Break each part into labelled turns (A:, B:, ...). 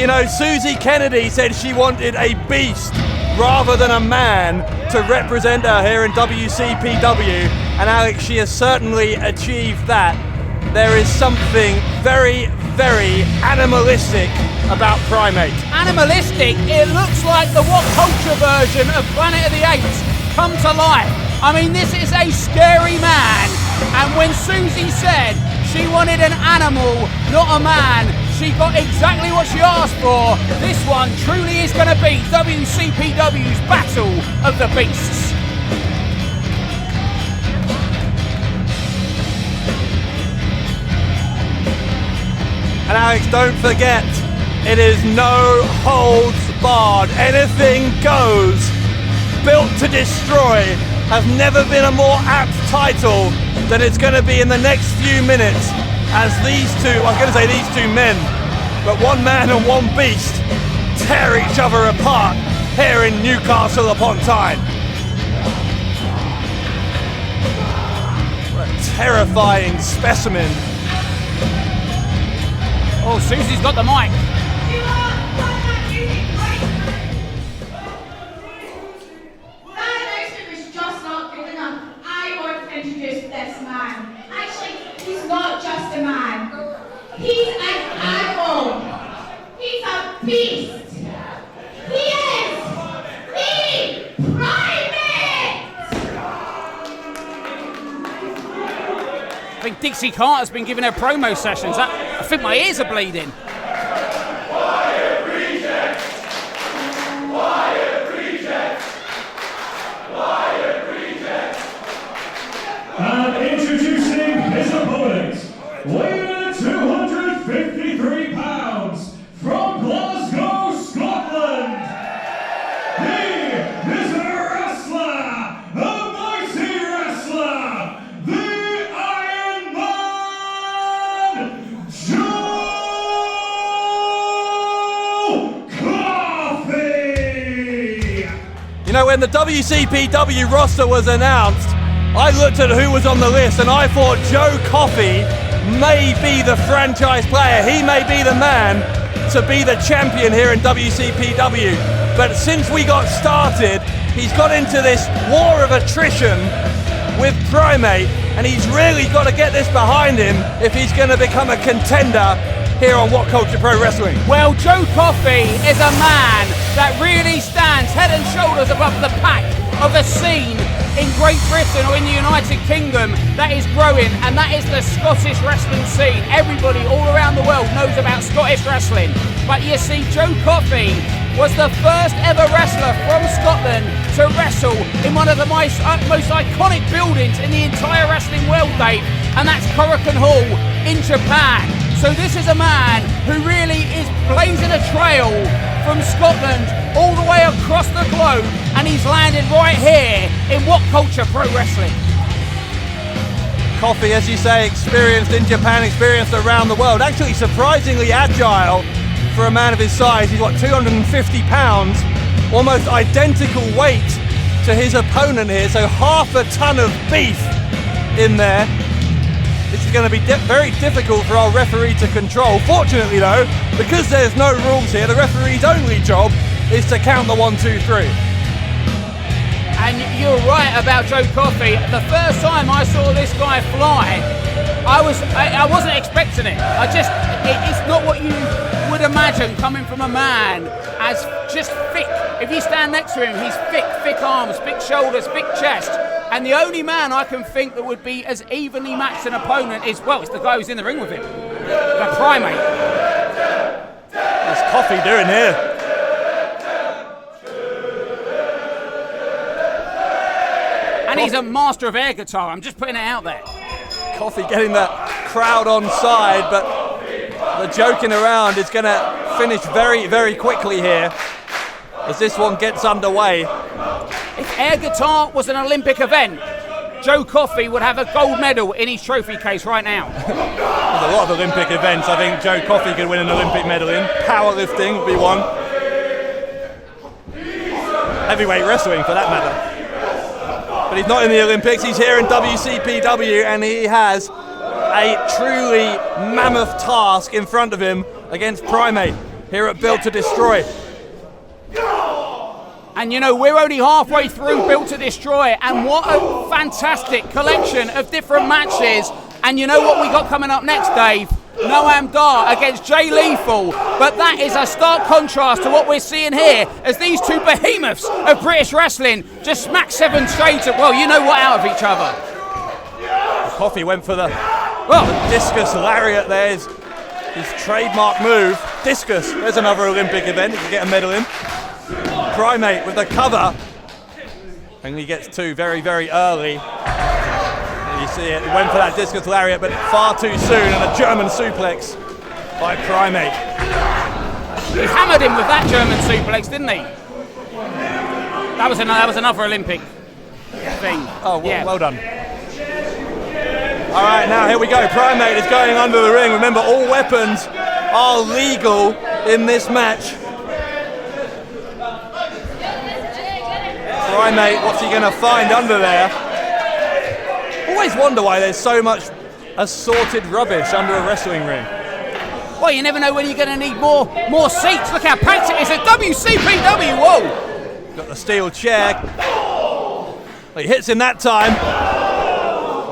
A: you know, Susie Kennedy said she wanted a beast rather than a man to represent her here in WCPW, and Alex, she has certainly achieved that. There is something very, very animalistic about Primate.
B: Animalistic? It looks like the What Culture version of Planet of the Apes come to life. I mean, this is a scary man, and when Susie said she wanted an animal, not a man, she got exactly what she asked for. This one truly is going to be WCPW's Battle of the Beasts.
A: And Alex, don't forget, it is no holds barred. Anything goes. Built to destroy has never been a more apt title than it's going to be in the next few minutes, as these two, I was going to say these two men, but one man and one beast tear each other apart here in Newcastle upon Tyne. What a terrifying specimen.
B: Oh, Susie's got the mic.
C: Not just a man. He's an animal. He's a beast. He is the Primate.
B: I think Dixie Carter's been giving her promo sessions. I think my ears are bleeding.
D: Quiet rejects. Quiet rejects. Quiet rejects.
E: And introducing his opponent, weighing in at 253 pounds, from Glasgow, Scotland. He is a wrestler, a mighty wrestler, the Iron Man, Joe Coffey.
A: You know, when the WCPW roster was announced, I looked at who was on the list and I thought Joe Coffey may be the franchise player. He may be the man to be the champion here in WCPW. But since we got started, he's got into this war of attrition with Primate, and he's really got to get this behind him if he's going to become a contender here on What Culture Pro Wrestling.
B: Well, Joe Coffey is a man that really stands head and shoulders above the pack of a scene in Great Britain or in the United Kingdom that is growing, and that is the Scottish wrestling scene. Everybody all around the world knows about Scottish wrestling, but you see, Joe Coffey was the first ever wrestler from Scotland to wrestle in one of the most iconic buildings in the entire wrestling world, Dave, and that's Korakuen Hall in Japan. So this is a man who really is blazing a trail from Scotland all the way across the globe, and he's landed right here in What Culture Pro Wrestling.
A: Coffey, as you say, experienced in Japan, experienced around the world. Actually surprisingly agile for a man of his size. He's got 250 pounds, almost identical weight to his opponent here, so half a ton of beef in there. This is going to be very difficult for our referee to control. Fortunately though, because there's no rules here, the referee's only job is to count the 1, 2, 3.
B: And you're right about Joe Coffey. The first time I saw this guy fly, I wasn't expecting it. It's not what you would imagine coming from a man as just thick. If you stand next to him, he's thick arms, thick shoulders, thick chest. And the only man I can think that would be as evenly matched an opponent is, well, it's the guy who's in the ring with him, the Primate.
A: What's Coffey doing here?
B: And he's a master of air guitar, I'm just putting it out there.
A: Coffey getting the crowd on side, but the joking around is going to finish very, very quickly here as this one gets underway.
B: If air guitar was an Olympic event, Joe Coffey would have a gold medal in his trophy case right now.
A: There's a lot of Olympic events I think Joe Coffey could win an Olympic medal in. Powerlifting would be one. Heavyweight wrestling for that matter. But he's not in the Olympics, he's here in WCPW, and he has a truly mammoth task in front of him against Primate. here at Built to Destroy.
B: And you know, we're only halfway through Built to Destroy, and what a fantastic collection of different matches. And you know what we got coming up next, Dave? Noam Dar against Jay Lethal. But that is a stark contrast to what we're seeing here as these two behemoths of British wrestling just smack 7 shades of, well, you know what, out of each other.
A: Coffey went for the discus lariat there, his trademark move. Discus, there's another Olympic event, you can get a medal in. Primate with the cover, and he gets 2 very, very early. You see it, he went for that discus lariat, but far too soon, and a German suplex by Primate.
B: He hammered him with that German suplex, didn't he? That was another Olympic thing.
A: Oh, well done. All right, now here we go. Primate is going under the ring. Remember, all weapons are legal in this match. Primate, what's he going to find under there? Always wonder why there's so much assorted rubbish under a wrestling ring.
B: Well, you never know when you're going to need more seats. Look how packed it is at WCPW. Whoa!
A: Got the steel chair. He hits him that time.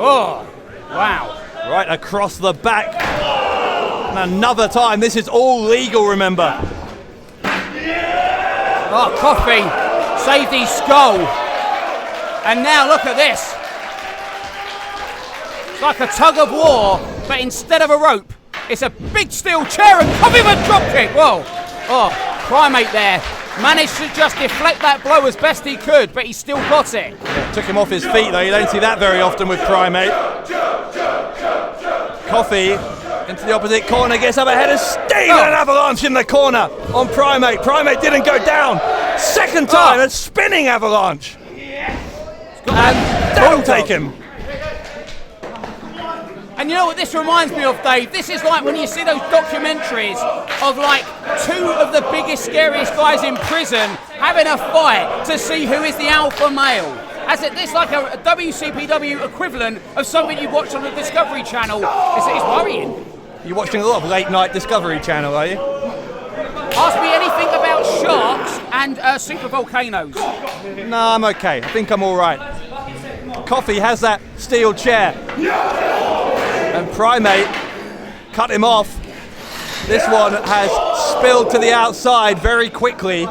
B: Oh, wow.
A: Right across the back. And another time. This is all legal, remember.
B: Oh, Coffey saved his skull. And now look at this. It's like a tug of war, but instead of a rope, it's a big steel chair and Coffey with a drop kick. Whoa. Oh, Primate there. Managed to just deflect that blow as best he could, but he still got it.
A: Yeah, took him off his feet though, you don't see that very often with Primate. Coffey into the opposite corner, gets up ahead of Sting, and an avalanche in the corner on Primate. Primate didn't go down. Second time, a spinning avalanche. And that'll take him.
B: And you know what this reminds me of, Dave? This is like when you see those documentaries of like 2 of the biggest, scariest guys in prison having a fight to see who is the alpha male. As this like a WCPW equivalent of something you watch on the Discovery Channel. It's worrying.
A: You're watching a lot of late night Discovery Channel, are you?
B: Ask me anything about sharks and super volcanoes.
A: No, I'm okay. I think I'm all right. Coffey has that steel chair. And Primate cut him off. This one has spilled to the outside very quickly.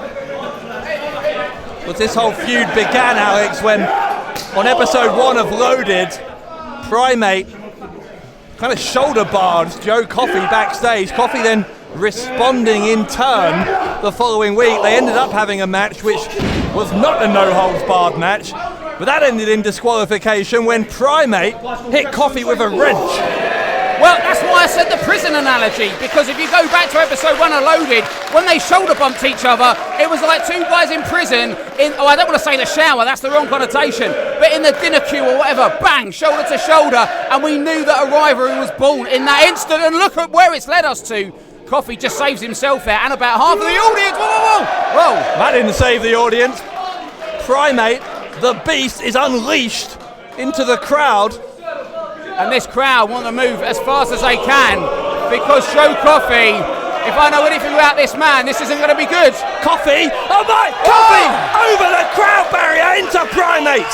A: But this whole feud began, Alex, when on episode 1 of Loaded, Primate kind of shoulder barred Joe Coffey backstage. Coffey then responding in turn the following week. They ended up having a match which was not a no-holds-barred match. But that ended in disqualification when Primate hit Coffey with a wrench.
B: Well, that's why I said the prison analogy, because if you go back to episode 1 of Loaded, when they shoulder bumped each other, it was like 2 guys in prison, I don't want to say the shower, that's the wrong connotation, but in the dinner queue or whatever, bang, shoulder to shoulder, and we knew that a rivalry was born in that instant, and look at where it's led us to. Coffey just saves himself there, and about half of the audience, whoa.
A: That didn't save the audience. Primate, the beast, is unleashed into the crowd.
B: And this crowd want to move as fast as they can, because Joe Coffey, if I know anything about this man, this isn't going to be good.
A: Coffey, Coffey over the crowd barrier into Primate.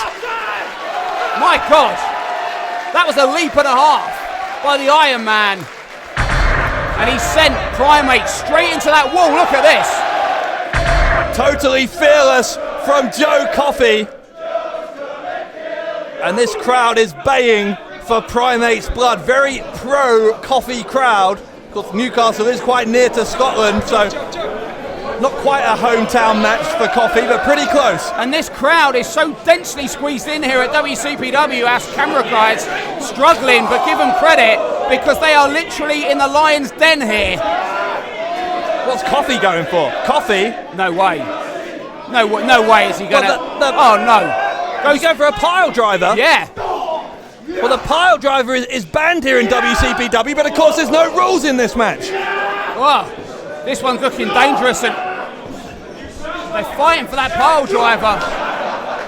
B: My God, that was a leap and a half by the Iron Man. And he sent Primate straight into that wall. Look at this.
A: Totally fearless from Joe Coffey. And this crowd is baying for Primate's blood. Very pro-Coffey crowd. Of course, Newcastle is quite near to Scotland, so not quite a hometown match for Coffey, but pretty close.
B: And this crowd is so densely squeezed in here at WCPW, as camera guys struggling, but give them credit because they are literally in the lion's den here.
A: What's Coffey going for? Coffey?
B: No way. No way is he going to... Oh, no.
A: He's going for a pile driver?
B: Yeah.
A: Well, the pile driver is banned here in WCPW, but of course there's no rules in this match.
B: Well, this one's looking dangerous, and they're fighting for that pile driver.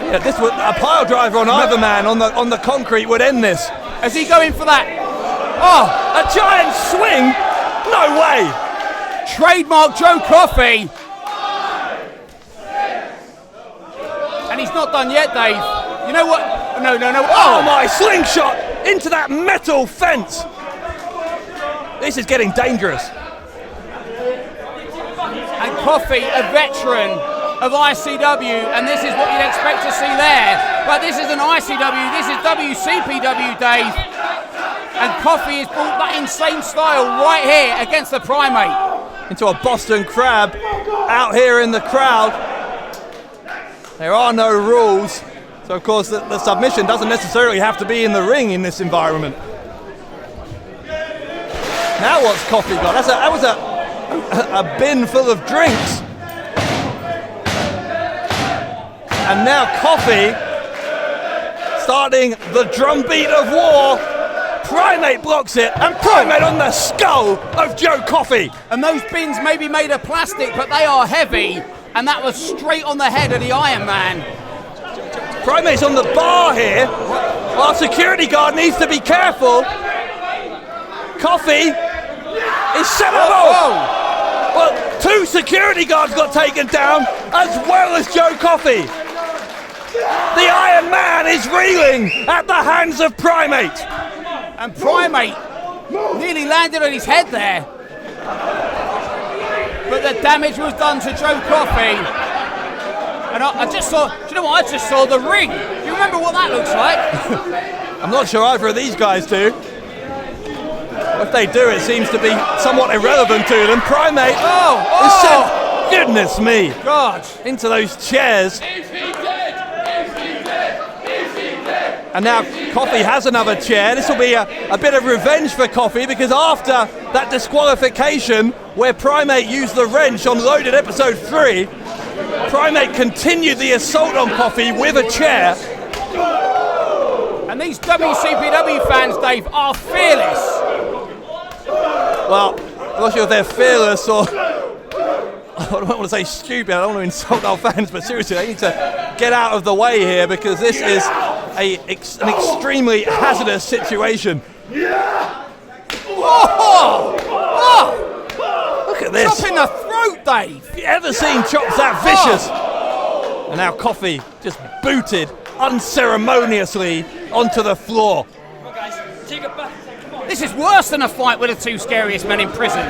A: Yeah, a pile driver on either man on the concrete would end this.
B: Is he going for that?
A: Oh, a giant swing? No way.
B: Trademark Joe Coffey. And he's not done yet, Dave. You know what? No.
A: Oh my, slingshot into that metal fence. This is getting dangerous.
B: And Coffey, a veteran of ICW, and this is what you'd expect to see there. But this is an ICW, this is WCPW, Dave. And Coffey has brought that insane style right here against the Primate.
A: Into a Boston Crab out here in the crowd. There are no rules. So of course the submission doesn't necessarily have to be in the ring in this environment. Now what's Coffey got? That was a bin full of drinks. And now Coffey starting the drumbeat of war. Primate blocks it, and Primate on the skull of Joe Coffey.
B: And those bins may be made of plastic, but they are heavy. And that was straight on the head of the Iron Man.
A: Primate's on the bar here. Our security guard needs to be careful. Coffey is set up. Well, 2 security guards got taken down, as well as Joe Coffey. The Iron Man is reeling at the hands of Primate.
B: And Primate nearly landed on his head there. But the damage was done to Joe Coffey. And I just saw, do you know what? I just saw the ring. Do you remember what that looks like?
A: I'm not sure either of these guys do. If they do, it seems to be somewhat irrelevant to them. Primate is sent, goodness me,
B: God,
A: into those chairs. And now Coffey has another chair. This will be a bit of revenge for Coffey, because after that disqualification where Primate used the wrench on Loaded episode 3, Primate continued the assault on Coffey with a chair.
B: And these WCPW fans, Dave, are fearless.
A: Well, I'm not sure if they're fearless or, I don't want to say stupid, I don't want to insult our fans, but seriously, they need to get out of the way here, because this is an extremely hazardous situation. Look at this.
B: Chop in the throat, Dave.
A: Have you ever seen chops that vicious? And now Coffey just booted unceremoniously onto the floor.
B: This is worse than a fight with the 2 scariest men in prison.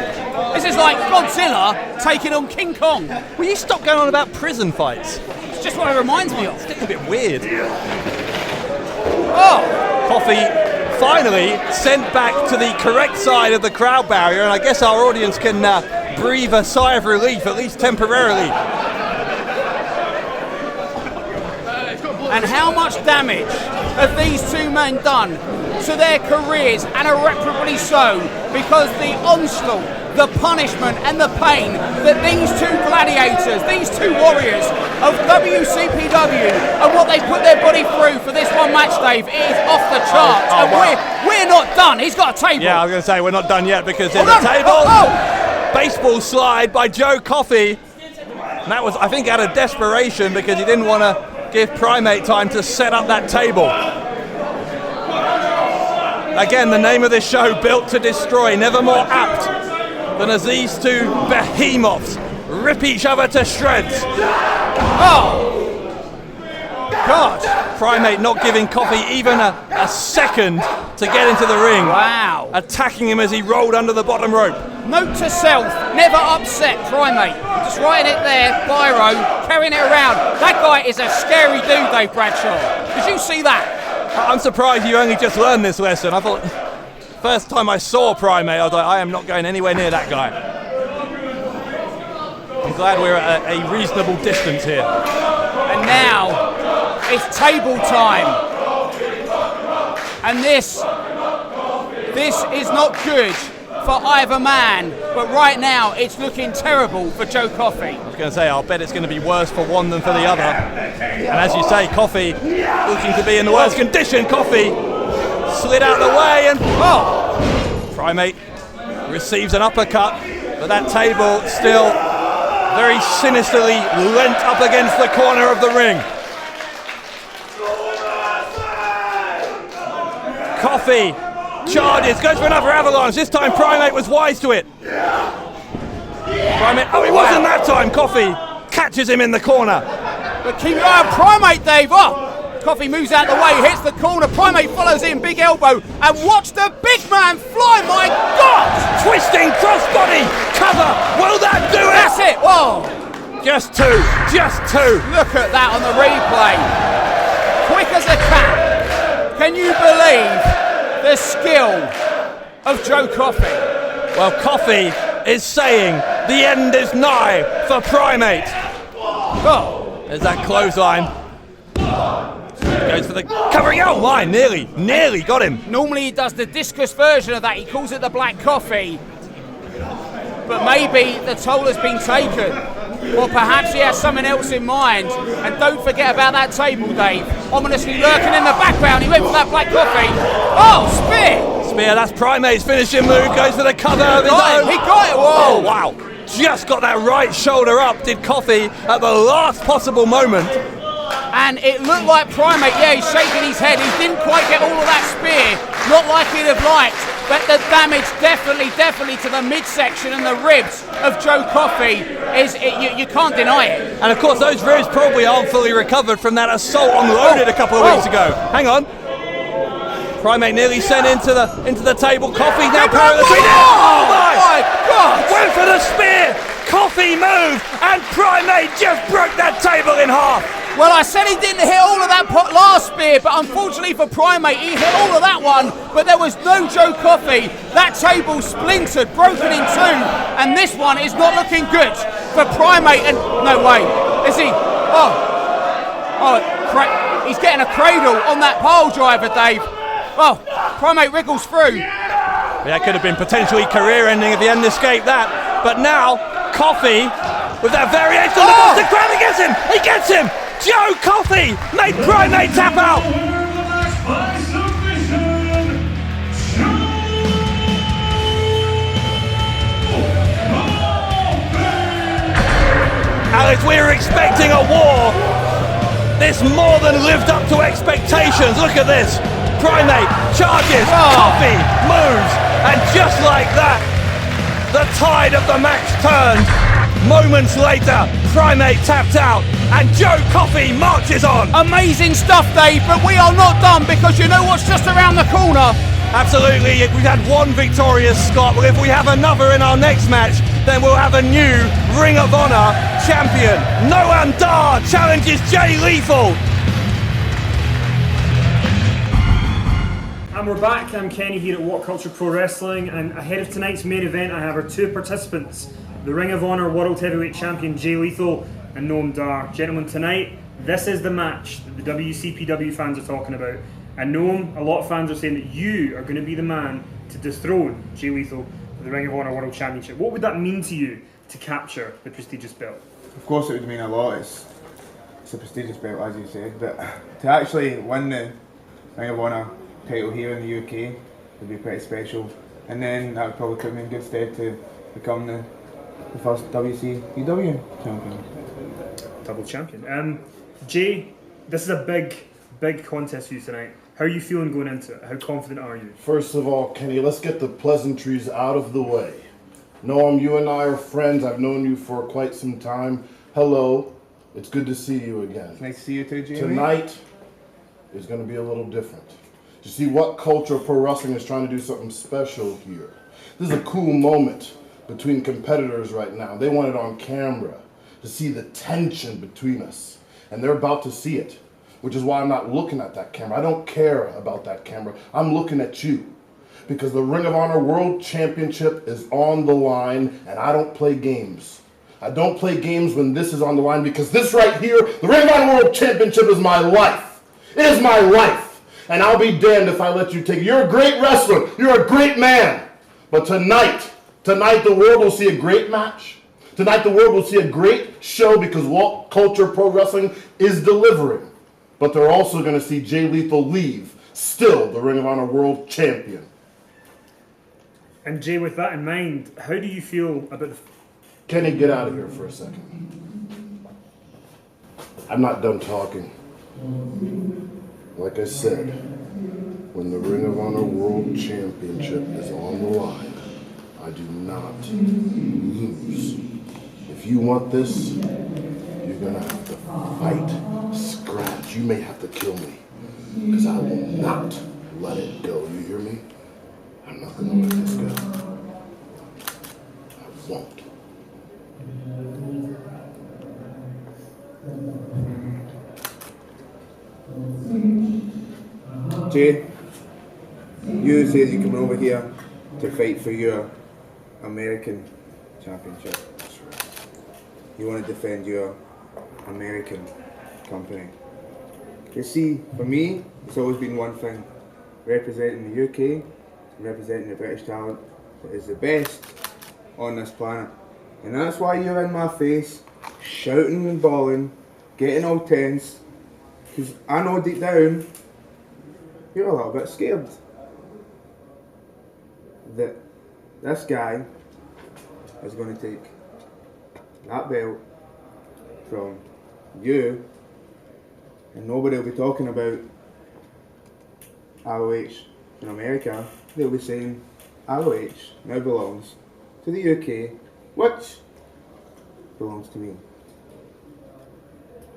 B: This is like Godzilla taking on King Kong.
A: Will you stop going on about prison fights?
B: It's just what it reminds me of.
A: It's getting a bit weird. Coffey finally sent back to the correct side of the crowd barrier, and I guess our audience can breathe a sigh of relief, at least temporarily.
B: And how much damage have these 2 men done to their careers, and irreparably so, because the onslaught, the punishment and the pain that these 2 gladiators, these 2 warriors of WCPW, and what they put their body through for this one match, Dave, it is off the charts. And we're not done. He's got a table.
A: Yeah, I was going to say we're not done yet, because there's a table. Baseball slide by Joe Coffey. And that was, I think, out of desperation, because he didn't want to give Primate time to set up that table. Again, the name of this show, Built to Destroy, never more apt than as these 2 behemoths rip each other to shreds. God! Primate not giving Coffey even a second to get into the ring.
B: Wow.
A: Attacking him as he rolled under the bottom rope.
B: Note to self, never upset Primate. Just writing it there, biro, carrying it around. That guy is a scary dude, Dave Bradshaw. Did you see that?
A: I'm surprised you only just learned this lesson. I thought, first time I saw Primate, I was like, I am not going anywhere near that guy. I'm glad we're at a reasonable distance here.
B: And now, it's table time. And this is not good for either man, but right now it's looking terrible for Joe Coffey.
A: I was going to say, I'll bet it's going to be worse for one than for the other. And as you say, Coffey looking to be in the worst condition. Coffey slid out of the way, and Primate receives an uppercut, but that table still very sinisterly leant up against the corner of the ring. Coffey charges, goes for another avalanche. This time Primate was wise to it. Primate, oh, it wasn't that time. Coffey catches him in the corner.
B: But keep an eye on Primate, Dave. Oh, Coffey moves out the way, hits the corner. Primate follows in, big elbow, and watch the big man fly. My God!
A: Twisting crossbody cover. Will that do it?
B: That's it. Whoa!
A: Just two.
B: Look at that on the replay. Quick as a cat. Can you believe the skill of Joe Coffey?
A: Well, Coffey is saying the end is nigh for Primate.
B: Oh,
A: There's that clothesline. Goes for the covering. Oh my, nearly got him.
B: normally he does the discus version of that. He calls it the black coffee. But maybe the toll has been taken. Or perhaps he has something else in mind. And don't forget about that table, Dave. Ominously lurking in the background. He went for that black coffee. Oh, spear!
A: Spear, that's Primate's finishing move. Goes for the cover of his own.
B: He got it.
A: Oh,
B: Whoa.
A: wow. Just got that right shoulder up, did Coffey, at the last possible moment.
B: And it looked like Primate, yeah, he's shaking his head. He didn't quite get all of that spear. Not like he'd have liked. But the damage definitely to the midsection and the ribs of Joe Coffey you can't deny it.
A: And of course, those ribs probably aren't fully recovered from that assault on Loaded a couple of weeks ago. Hang on. Primate nearly sent into the table. Coffey now parallel. Oh my
B: God!
A: Went for the spear. Coffey moved, and Primate just broke that table in half.
B: Well, I said he didn't hit all of that last spear, but unfortunately for Primate, he hit all of that one, but there was no Joe Coffey. That table splintered, broken in two, and this one is not looking good for Primate. And no way, is he? He's getting a cradle on that pile driver, Dave. Oh, Primate wriggles through.
A: That could have been potentially career-ending if he hadn't escaped that. But now, Coffey, with that variation on the crowd, he gets him! He gets him! Joe Coffey made Primate tap out! Alex, we were expecting a war. This more than lived up to expectations. Look at this. Primate charges, Coffey moves, and just like that, the tide of the match turned. Moments later, Primate tapped out, and Joe Coffey marches on.
B: Amazing stuff, Dave, but we are not done, because you know what's just around the corner?
A: Absolutely, we've had one victorious Scot, but if we have another in our next match, then we'll have a new Ring of Honor champion. Noam Dar challenges Jay Lethal.
E: And we're back. I'm Kenny here at What Culture Pro Wrestling, and ahead of tonight's main event I have our two participants, the Ring of Honor World Heavyweight Champion Jay Lethal and Noam Dar. Gentlemen, tonight this is the match that the WCPW fans are talking about, and Noam, a lot of fans are saying that you are going to be the man to dethrone Jay Lethal for the Ring of Honor World Championship. What would that mean to you to capture the prestigious belt?
F: Of course it would mean a lot. It's a prestigious belt, as you said, but to actually win the Ring of Honor title here in the UK would be pretty special, and then that would probably put me in good stead to become the first WCPW champion.
E: Double champion. Jay, this is a big contest for you tonight. How are you feeling going into it? How confident are you?
G: First of all, Kenny, let's get the pleasantries out of the way. Noam, you and I are friends. I've known you for quite some time. Hello. It's good to see you again.
F: It's nice to see you too, Jay.
G: Tonight is going to be a little different. You see, What Culture Pro Wrestling is trying to do something special here. This is a cool moment between competitors right now. They want it on camera to see the tension between us. And they're about to see it, which is why I'm not looking at that camera. I don't care about that camera. I'm looking at you. Because the Ring of Honor World Championship is on the line, and I don't play games. I don't play games when this is on the line, because this right here, the Ring of Honor World Championship, is my life. It is my life. And I'll be damned if I let you take it. You're a great wrestler. You're a great man. But tonight the world will see a great match. Tonight the world will see a great show, because What Culture Pro Wrestling is delivering. But they're also going to see Jay Lethal leave, still the Ring of Honor World Champion.
E: And Jay, with that in mind, how do you feel about the...
G: Kenny, get out of here for a second. I'm not done talking. Like I said, when the Ring of Honor World Championship is on the line, I do not lose. If you want this, you're gonna have to fight, scratch. You may have to kill me, because I will not let it go. You hear me? I'm not gonna let this go. I won't.
F: Jay, you said you come over here to fight for your American championship. You want to defend your American company. You see, for me, it's always been one thing. Representing the UK, representing the British talent that is the best on this planet. And that's why you're in my face, shouting and bawling, getting all tense, because I know deep down, you're a little bit scared that this guy is going to take that belt from you, and nobody will be talking about ROH in America. They'll be saying ROH now belongs to the UK, which belongs to me.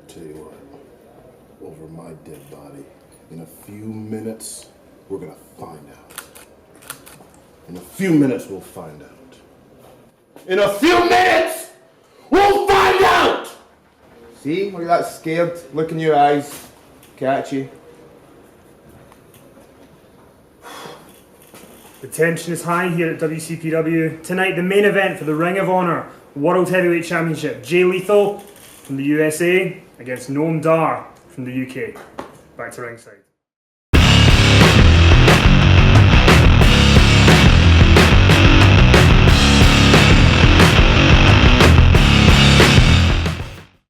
G: Tell you what, over my dead body, in a few minutes, we're gonna find out. In a few minutes, we'll find out. In a few minutes, we'll find out!
F: See, look at that scared look in your eyes. Catchy.
E: The tension is high here at WCPW. Tonight, the main event for the Ring of Honor World Heavyweight Championship. Jay Lethal from the USA against Noam Dar from the UK. Back to ringside.